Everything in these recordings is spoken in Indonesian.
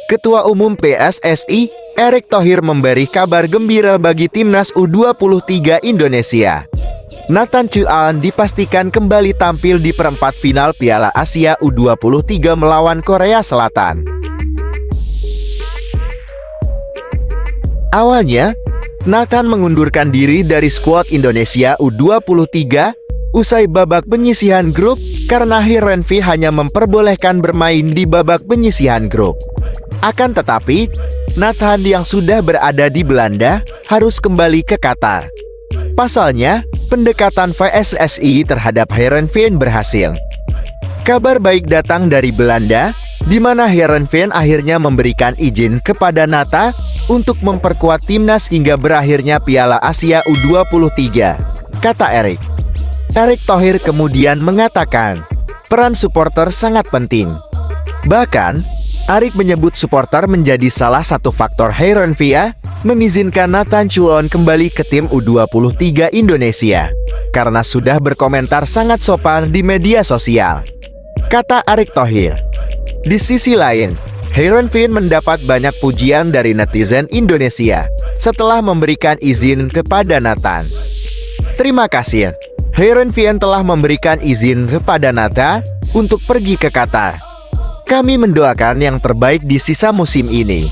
Ketua Umum PSSI, Erick Thohir memberi kabar gembira bagi Timnas U23 Indonesia. Nathan Chuan dipastikan kembali tampil di perempat final Piala Asia U23 melawan Korea Selatan. Awalnya, Nathan mengundurkan diri dari skuad Indonesia U23 usai babak penyisihan grup karena Heerenveen hanya memperbolehkan bermain di babak penyisihan grup. Akan tetapi, Nathan yang sudah berada di Belanda harus kembali ke Qatar. Pasalnya, pendekatan PSSI terhadap Heerenveen berhasil. Kabar baik datang dari Belanda, di mana Heerenveen akhirnya memberikan izin kepada Nathan untuk memperkuat timnas hingga berakhirnya Piala Asia U23, kata Erick. Erick Thohir kemudian mengatakan, peran supporter sangat penting. Bahkan, Erick menyebut supporter menjadi salah satu faktor Heerenveen mengizinkan Nathan Chuan kembali ke tim U23 Indonesia karena sudah berkomentar sangat sopan di media sosial, kata Erick Thohir. Di sisi lain, Heerenveen mendapat banyak pujian dari netizen Indonesia setelah memberikan izin kepada Nathan. Terima kasih, Heerenveen telah memberikan izin kepada Nathan untuk pergi ke Qatar. Kami mendoakan yang terbaik di sisa musim ini,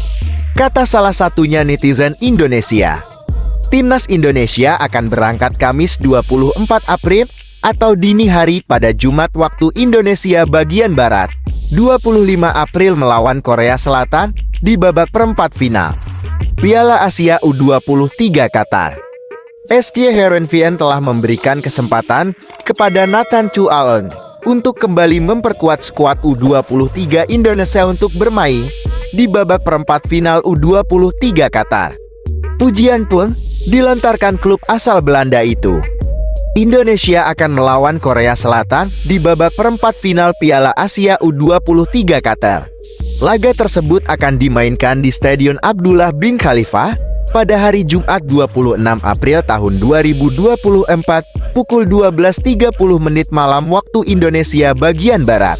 kata salah satunya netizen Indonesia. Timnas Indonesia akan berangkat Kamis 24 April atau dini hari pada Jumat waktu Indonesia bagian Barat, 25 April melawan Korea Selatan di babak perempat final Piala Asia U23 Qatar. SC Heerenveen telah memberikan kesempatan kepada Nathan Chuan untuk kembali memperkuat skuad U23 Indonesia untuk bermain di babak perempat final U23 Qatar. Pujian pun dilontarkan klub asal Belanda itu. Indonesia akan melawan Korea Selatan di babak perempat final Piala Asia U23 Qatar. Laga tersebut akan dimainkan di Stadion Abdullah bin Khalifa pada hari Jumat 26 April tahun 2024 pukul 12.30 malam waktu Indonesia bagian Barat.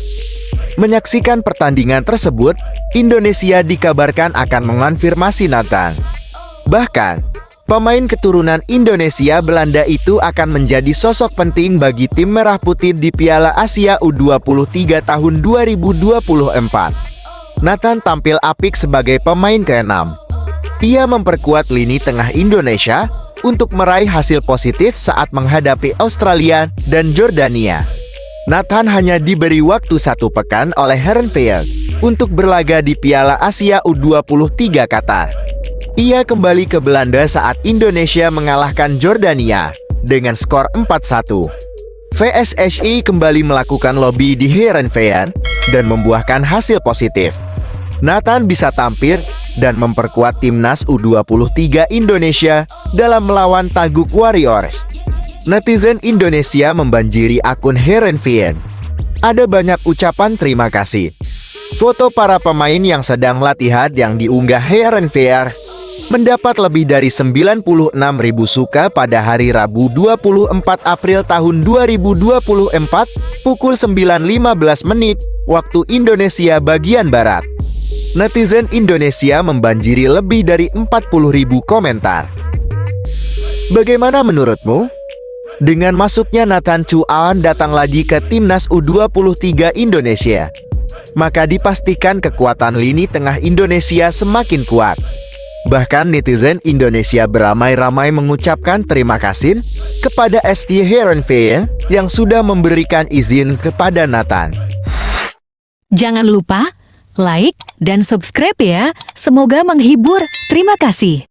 Menyaksikan pertandingan tersebut, Indonesia dikabarkan akan mengonfirmasi Nathan. Bahkan, pemain keturunan Indonesia Belanda itu akan menjadi sosok penting bagi tim Merah Putih di Piala Asia U23 tahun 2024. Nathan tampil apik sebagai pemain ke-6. Ia memperkuat lini tengah Indonesia untuk meraih hasil positif saat menghadapi Australia dan Jordania. Nathan hanya diberi waktu 1 pekan oleh Heerenveen untuk berlaga di Piala Asia U23 Qatar. Ia kembali ke Belanda saat Indonesia mengalahkan Jordania dengan skor 4-1. PSSI kembali melakukan lobby di Heerenveen dan membuahkan hasil positif. Nathan bisa tampil dan memperkuat timnas U23 Indonesia dalam melawan Taguk Warriors. Netizen Indonesia membanjiri akun Heerenveen. Ada banyak ucapan terima kasih. Foto para pemain yang sedang latihan yang diunggah Heerenveen mendapat lebih dari 96.000 suka pada hari Rabu 24 April tahun 2024 pukul 9.15 waktu Indonesia bagian Barat. Netizen Indonesia membanjiri lebih dari 40.000 komentar. Bagaimana menurutmu? Dengan masuknya Nathan Chuan datang lagi ke Timnas U23 Indonesia, maka dipastikan kekuatan lini tengah Indonesia semakin kuat. Bahkan netizen Indonesia beramai-ramai mengucapkan terima kasih kepada SC Heerenveen yang sudah memberikan izin kepada Nathan. Jangan lupa like dan subscribe ya. Semoga menghibur. Terima kasih.